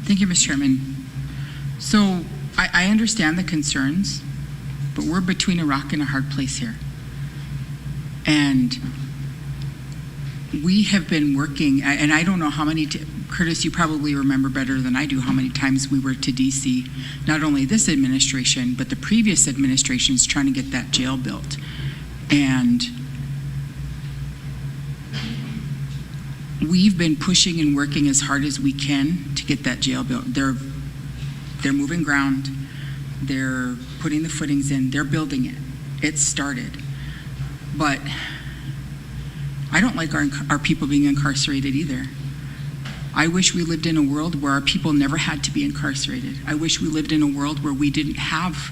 Thank you, Mr. Chairman. So I understand the concerns, but we're between a rock and a hard place here. And we have been working, and I don't know how many, Curtis, you probably remember better than I do how many times we were to DC, not only this administration, but the previous administrations trying to get that jail built. And we've been pushing and working as hard as we can to get that jail built. They're moving ground, they're putting the footings in, they're building it. It's started. But I don't like our people being incarcerated either. I wish we lived in a world where our people never had to be incarcerated. I wish we lived in a world where we didn't have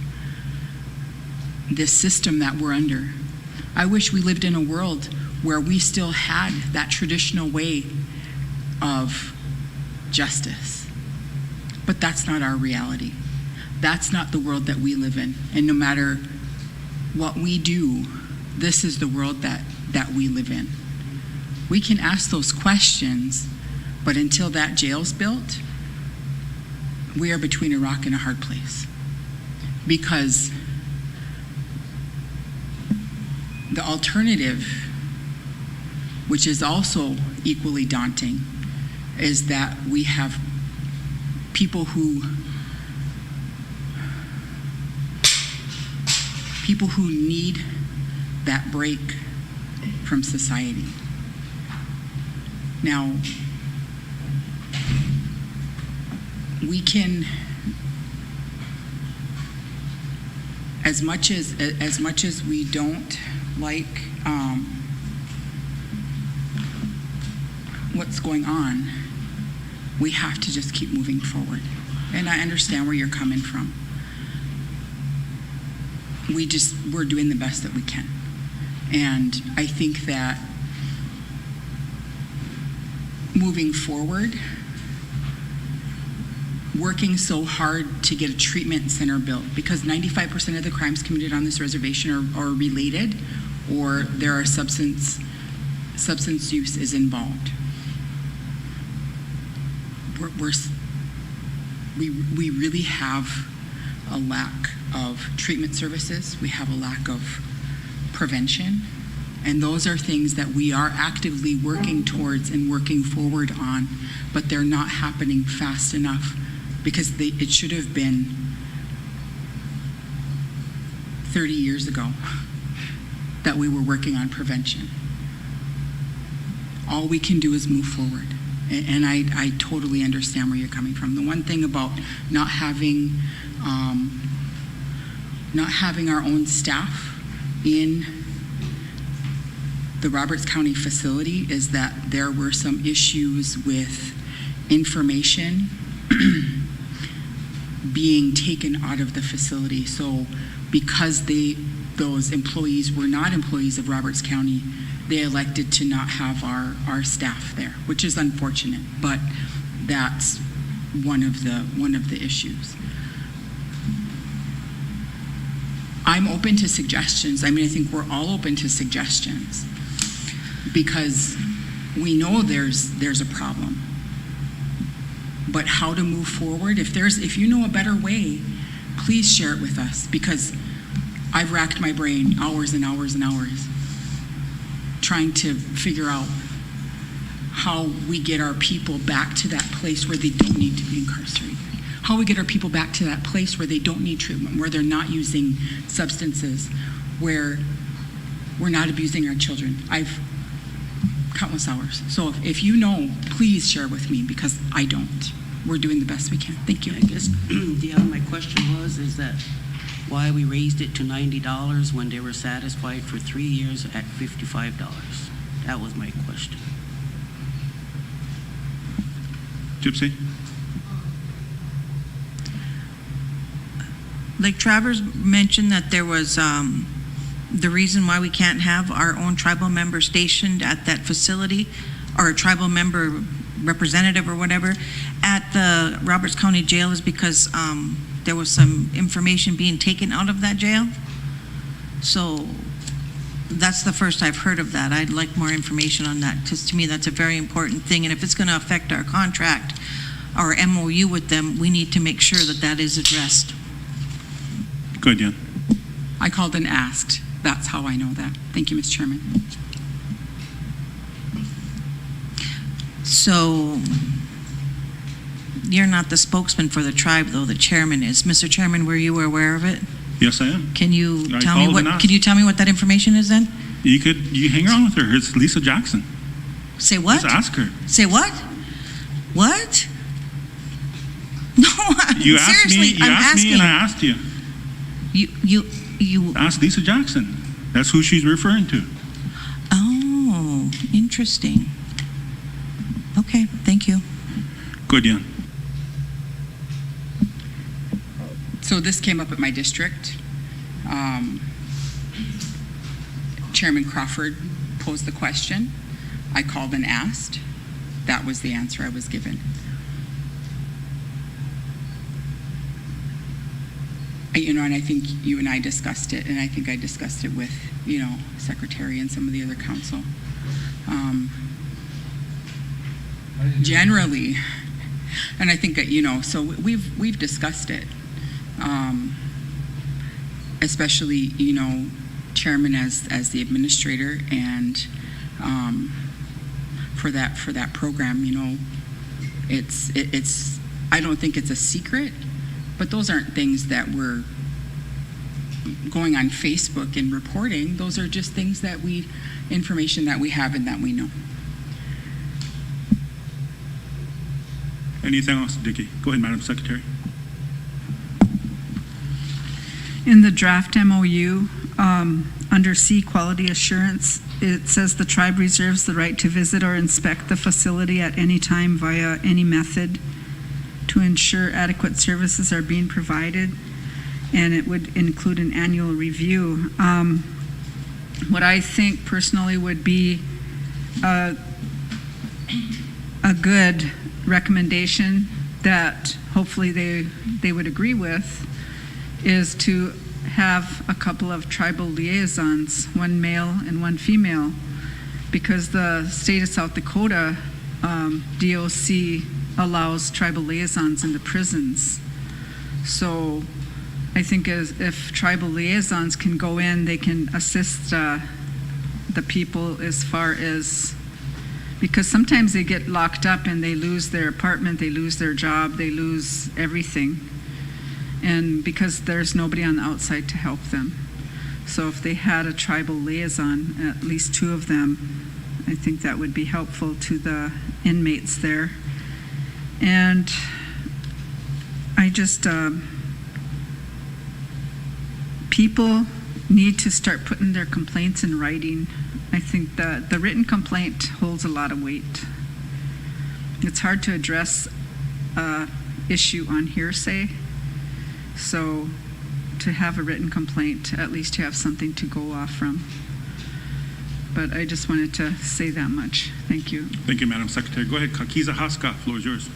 this system that we're under. I wish we lived in a world where we still had that traditional way of justice. But that's not our reality. That's not the world that we live in. And no matter what we do, this is the world that we live in. We can ask those questions, but until that jail's built, we are between a rock and a hard place. Because the alternative, which is also equally daunting, is that we have people who need that break from society. Now, we can, as much as we don't like what's going on, we have to just keep moving forward. And I understand where you're coming from. We're doing the best that we can. And I think that moving forward, working so hard to get a treatment center built, because 95% of the crimes committed on this reservation are related, or there are substance use is involved. We really have a lack of treatment services. We have a lack of prevention. And those are things that we are actively working towards and working forward on, but they're not happening fast enough, because it should have been 30 years ago that we were working on prevention. All we can do is move forward. And I totally understand where you're coming from. The one thing about not having our own staff in the Roberts County facility is that there were some issues with information being taken out of the facility. So because those employees were not employees of Roberts County, they elected to not have our staff there, which is unfortunate, but that's one of the issues. I'm open to suggestions. I mean, I think we're all open to suggestions, because we know there's a problem. But how to move forward, if you know a better way, please share it with us, because I've racked my brain hours and hours and hours trying to figure out how we get our people back to that place where they don't need to be incarcerated. How we get our people back to that place where they don't need treatment, where they're not using substances, where we're not abusing our children. I've countless hours. So if you know, please share with me, because I don't. We're doing the best we can. Thank you. I guess my question is that why we raised it to $90 when they were satisfied for 3 years at $55. That was my question. Gypsy? Like Travers mentioned, that there was the reason why we can't have our own tribal member stationed at that facility, or a tribal member representative or whatever at the Roberts County Jail, is because there was some information being taken out of that jail. So that's the first I've heard of that. I'd like more information on that, because to me, that's a very important thing. And if it's going to affect our contract, our MOU with them, we need to make sure that that is addressed. Go ahead, Dion. I called and asked. That's how I know that. Thank you, Mr. Chairman. So you're not the spokesman for the tribe, though. The chairman is. Mr. Chairman, were you aware of it? Yes, I am. Can you I tell me called and what? asked. Can you tell me what that information is then? You hang around with her. It's Lisa Jackson. Say what? Just ask her. Say what? What? No, You asked seriously, me. You I'm asked asking. me, and I asked you. You. Ask Lisa Jackson. That's who she's referring to. Oh, interesting. Okay, thank you. Go ahead, Dion. So this came up at my district. Chairman Crawford posed the question. I called and asked. That was the answer I was given. And I think you and I discussed it, and I think I discussed it with, Secretary and some of the other council. Generally, and I think that, so we've discussed it. Especially, chairman as the administrator, and for that program, it's I don't think it's a secret, but those aren't things that we're going on Facebook and reporting. Those are just things that information that we have and that we know. Anything else, Dickie? Go ahead, Madam Secretary. In the draft MOU, under C, quality assurance, it says the tribe reserves the right to visit or inspect the facility at any time via any method to ensure adequate services are being provided, and it would include an annual review. What I think personally would be a good recommendation that hopefully they would agree with is to have a couple of tribal liaisons, one male and one female, because the state of South Dakota DOC allows tribal liaisons in the prisons. So I think if tribal liaisons can go in, they can assist the people as far as, because sometimes they get locked up and they lose their apartment, they lose their job, they lose everything. And because there's nobody on the outside to help them. So if they had a tribal liaison, at least two of them, I think that would be helpful to the inmates there. And I just, people need to start putting their complaints in writing. I think the written complaint holds a lot of weight. It's hard to address an issue on hearsay. So to have a written complaint, at least to have something to go off from. But I just wanted to say that much. Thank you. Thank you, Madam Secretary. Go ahead, Kakiza Haska, floor is yours.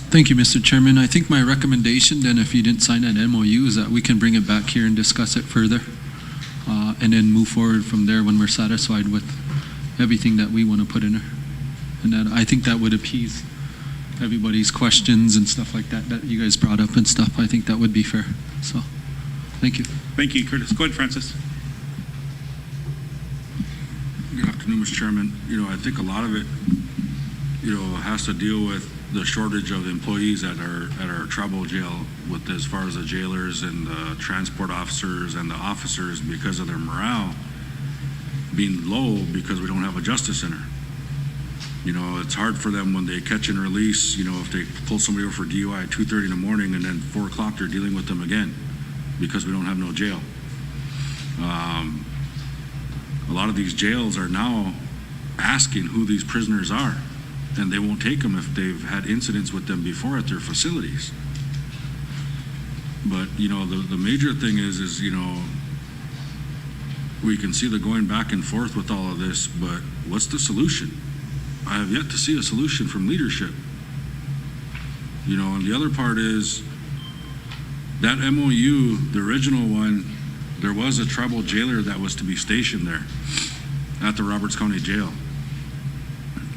Thank you, Mr. Chairman. I think my recommendation then, if you didn't sign that MOU, is that we can bring it back here and discuss it further, and then move forward from there when we're satisfied with everything that we want to put in there. And that, I think that would appease everybody's questions and stuff like that you guys brought up and stuff. I think that would be fair. So, thank you. Thank you, Curtis. Go ahead, Francis. Good afternoon, Mr. Chairman. I think a lot of it, has to deal with the shortage of employees at our tribal jail, with as far as the jailers and the transport officers and the officers, because of their morale being low because we don't have a justice center. It's hard for them when they catch and release, if they pull somebody over for DUI at 2:30 in the morning and then 4 o'clock they're dealing with them again because we don't have no jail. A lot of these jails are now asking who these prisoners are, and they won't take them if they've had incidents with them before at their facilities. But, the major thing is, we can see the going back and forth with all of this, but what's the solution? I have yet to see a solution from leadership. And the other part is that MOU, the original one, there was a tribal jailer that was to be stationed there at the Roberts County Jail.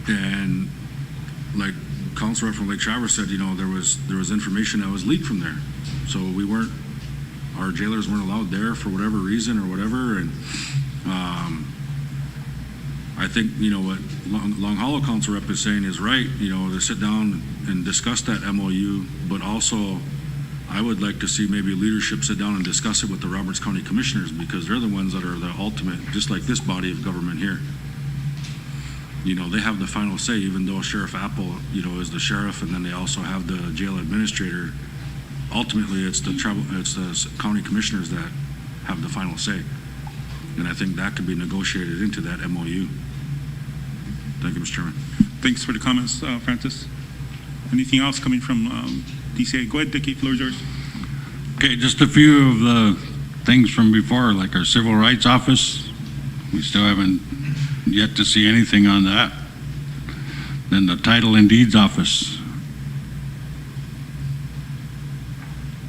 And like Councilor from Lake Traverse said, there was information that was leaked from there. So our jailers weren't allowed there for whatever reason or whatever. And I think, what Long Hollow Council rep is saying is right, to sit down and discuss that MOU, but also I would like to see maybe leadership sit down and discuss it with the Roberts County Commissioners, because they're the ones that are the ultimate, just like this body of government here. They have the final say, even though Sheriff Apple, is the sheriff, and then they also have the jail administrator. Ultimately, it's the county commissioners that have the final say. And I think that could be negotiated into that MOU. Thank you, Mr. Chairman. Thanks for the comments, Francis. Anything else coming from DCA? Go ahead, Dickie, floor is yours. Okay, just a few of the things from before, like our Civil Rights Office. We still haven't yet to see anything on that. Then the Title and Deeds Office.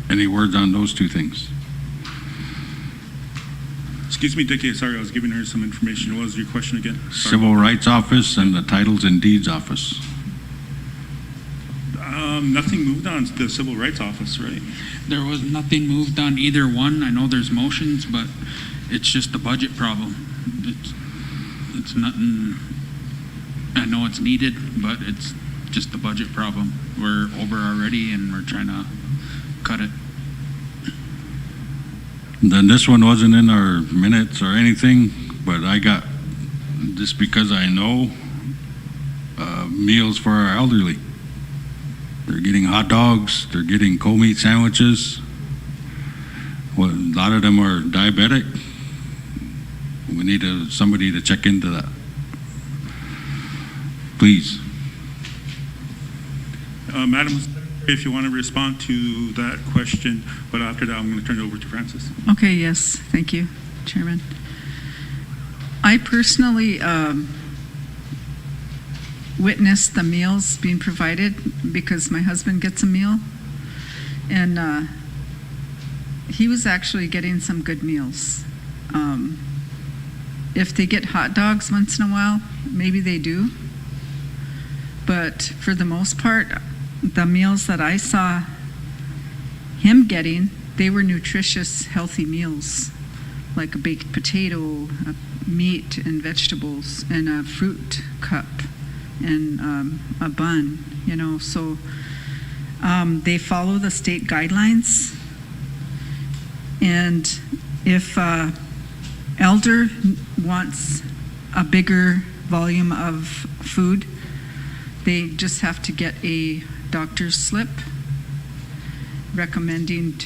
Any words on those two things? Excuse me, Dickie, sorry, I was giving her some information. What was your question again? Sorry. Civil Rights Office and the Titles and Deeds Office. Nothing moved on the Civil Rights Office, right? There was nothing moved on either one. I know there's motions, but it's just a budget problem. It's nothing, I know it's needed, but it's just a budget problem. We're over already and we're trying to cut it. Then this one wasn't in our minutes or anything, but I got, just because I know, meals for our elderly. They're getting hot dogs, they're getting cold meat sandwiches. Well, a lot of them are diabetic. We need somebody to check into that. Please. Madam Secretary, if you want to respond to that question, but after that, I'm going to turn it over to Francis. Okay, yes, thank you, Chairman. I personally witnessed the meals being provided because my husband gets a meal, and he was actually getting some good meals. If they get hot dogs once in a while, maybe they do. But for the most part, the meals that I saw him getting, they were nutritious, healthy meals, like a baked potato, meat and vegetables, and a fruit cup, and a bun, so they follow the state guidelines. And if elder wants a bigger volume of food, they just have to get a doctor's slip recommending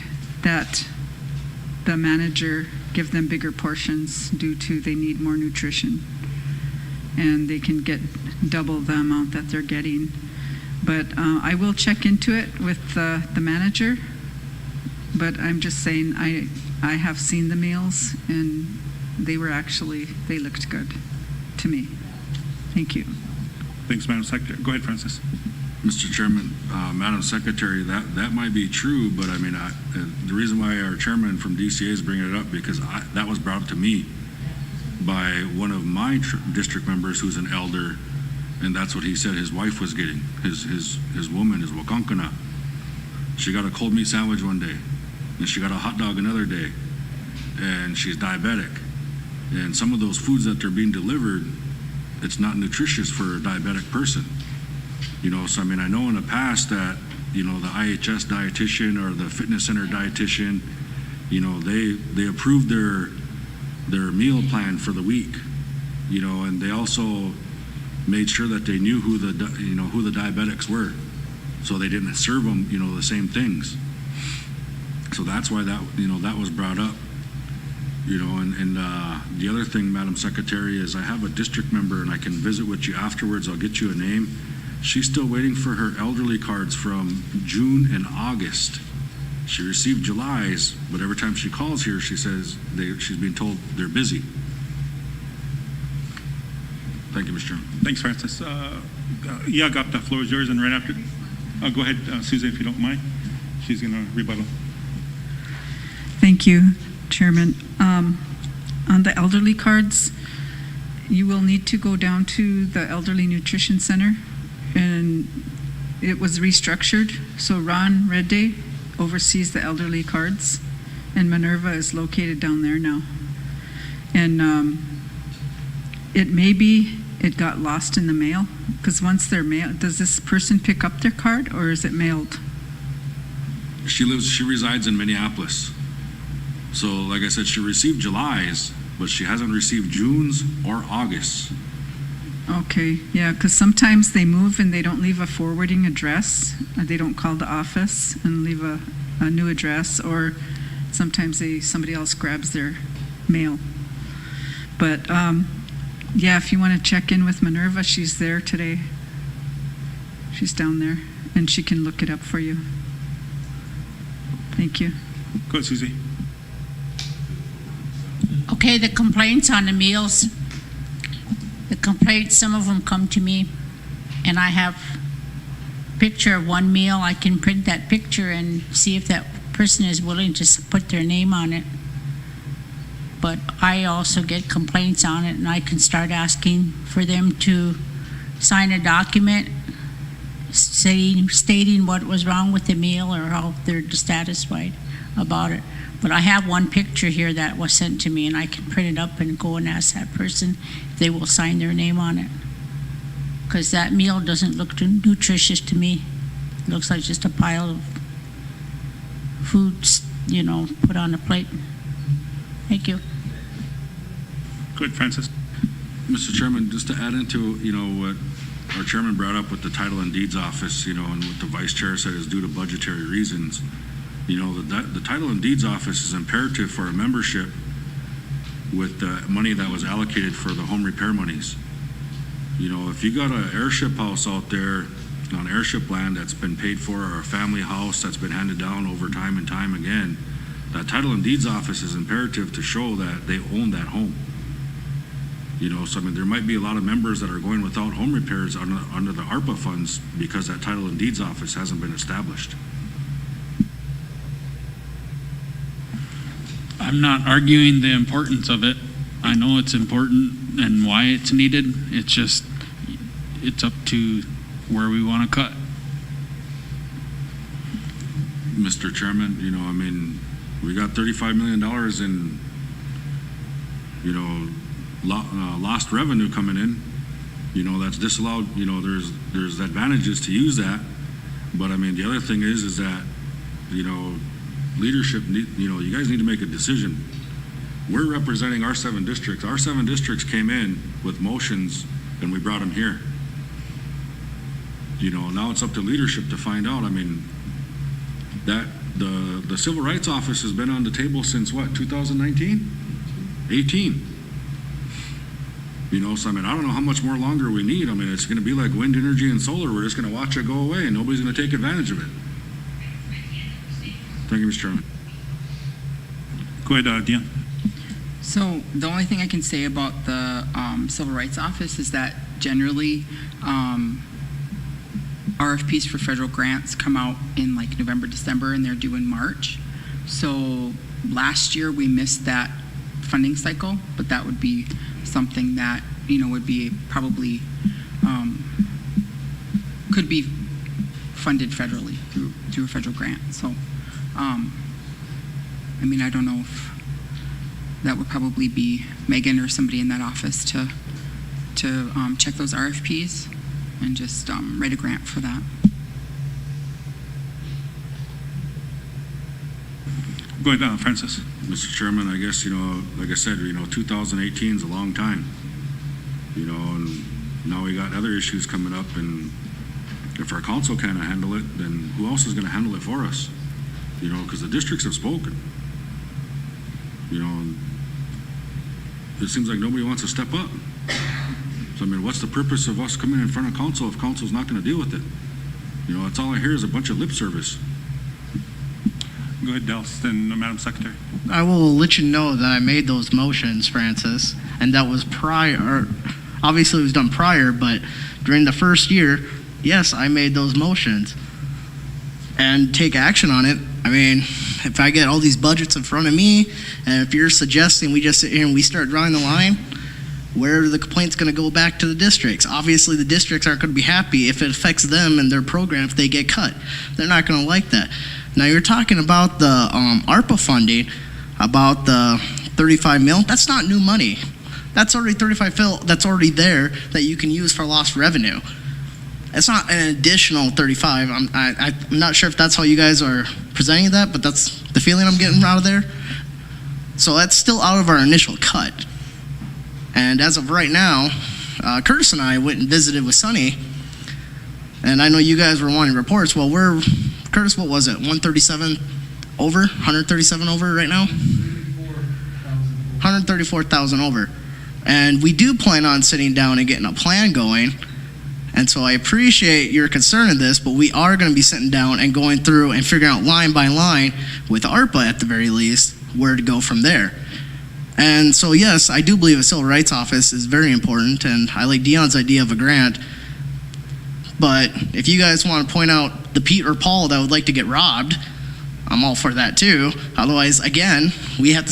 that the manager give them bigger portions due to they need more nutrition, and they can get double the amount that they're getting. But I will check into it with the manager, but I'm just saying I have seen the meals, and they looked good to me. Thank you. Thanks, Madam Secretary. Go ahead, Francis. Mr. Chairman, Madam Secretary, that might be true, but I mean, the reason why our chairman from DCA is bringing it up, because that was brought up to me by one of my district members who's an elder, and that's what he said his wife was getting. His woman, his Wakankana. She got a cold meat sandwich one day, and she got a hot dog another day, and she's diabetic. And some of those foods that they're being delivered, it's not nutritious for a diabetic person. So I mean, I know in the past that, the IHS dietitian or the fitness center dietitian, they approved their meal plan for the week, and they also made sure that they knew who the diabetics were, so they didn't serve them, the same things. So that's why that was brought up, and the other thing, Madam Secretary, is I have a district member, and I can visit with you afterwards. I'll get you a name. She's still waiting for her elderly cards from June and August. She received July's, but every time she calls here, she says she's being told they're busy. Thank you, Mr. Chairman. Thanks, Francis. Got the floor is yours, and right after, go ahead, Susan, if you don't mind. She's going to rebuttal. Thank you, Chairman. On the elderly cards, you will need to go down to the Elderly Nutrition Center, and it was restructured. So Ron Redday oversees the elderly cards, and Minerva is located down there now. And it may be it got lost in the mail, because once they're mailed, does this person pick up their card, or is it mailed? She resides in Minneapolis. So, like I said, she received July's, but she hasn't received June's or August's. Okay, yeah, because sometimes they move and they don't leave a forwarding address. They don't call the office and leave a new address, or sometimes somebody else grabs their mail. But yeah, if you want to check in with Minerva, she's there today. She's down there, and she can look it up for you. Thank you. Go ahead, Susie. Okay, the complaints on the meals, some of them come to me, and I have a picture of one meal. I can print that picture and see if that person is willing to put their name on it. But I also get complaints on it, and I can start asking for them to sign a document stating what was wrong with the meal or how they're dissatisfied about it. But I have one picture here that was sent to me, and I can print it up and go and ask that person if they will sign their name on it. Because that meal doesn't look too nutritious to me. It looks like just a pile of foods, put on a plate. Thank you. Go ahead, Francis. Mr. Chairman, just to add into, what our chairman brought up with the Title and Deeds Office, and what the vice chair said is due to budgetary reasons. The Title and Deeds Office is imperative for a membership with the money that was allocated for the home repair monies. If you got an airship house out there on airship land that's been paid for, or a family house that's been handed down over time and time again, that Title and Deeds Office is imperative to show that they own that home. So there might be a lot of members that are going without home repairs under the ARPA funds because that Title and Deeds Office hasn't been established. I'm not arguing the importance of it. I know it's important and why it's needed. It's up to where we want to cut. Mr. Chairman, we got $35 million in, lost revenue coming in. That's disallowed. There's advantages to use that. But the other thing is that, leadership, you guys need to make a decision. We're representing our 7 districts. Our 7 districts came in with motions and we brought them here. Now it's up to leadership to find out. That the Civil Rights Office has been on the table since what, 2019? 18. So I don't know how much more longer we need. It's going to be like wind energy and solar. We're just going to watch it go away and nobody's going to take advantage of it. Thank you, Mr. Chairman. Go ahead, Dion. So the only thing I can say about the Civil Rights Office is that generally RFPs for federal grants come out in like November, December, and they're due in March. So last year we missed that funding cycle, but that would be something that would be probably could be funded federally through a federal grant. So I don't know if that would probably be Megan or somebody in that office to check those RFPs and just write a grant for that. Go ahead, Francis. Mr. Chairman, I guess, like I said, 2018 is a long time, and now we got other issues coming up, and if our council can't handle it, then who else is going to handle it for us? Because the districts have spoken. It seems like nobody wants to step up. So, what's the purpose of us coming in front of council if council's not going to deal with it? That's all I hear is a bunch of lip service. Go ahead, Dalston, Madam Secretary. I will let you know that I made those motions, Francis, and that was prior. Obviously, it was done prior, but during the first year, yes, I made those motions. and take action on it. I mean, if I get all these budgets in front of me, and if you're suggesting we just sit here and we start drawing the line, where are the complaints going to go back to the districts? Obviously, the districts aren't going to be happy if it affects them and their program if they get cut. They're not going to like that. Now, you're talking about the ARPA funding, about the 35 mil. That's not new money. That's already 35 mil that's already there that you can use for lost revenue. It's not an additional 35. I'm not sure if that's how you guys are presenting that, but that's the feeling I'm getting out of there. So that's still out of our initial cut. And as of right now, Curtis and I went and visited with Sonny, and I know you guys were wanting reports. Well, Curtis, what was it, 137 over, 137 over right now? 134,000 over. And we do plan on sitting down and getting a plan going. And so I appreciate your concern in this, but we are going to be sitting down and going through and figuring out line by line with ARPA at the very least where to go from there. And so, yes, I do believe a civil rights office is very important, and I like Dion's idea of a grant. But if you guys want to point out the Pete or Paul that would like to get robbed, I'm all for that too. Otherwise, again, we have to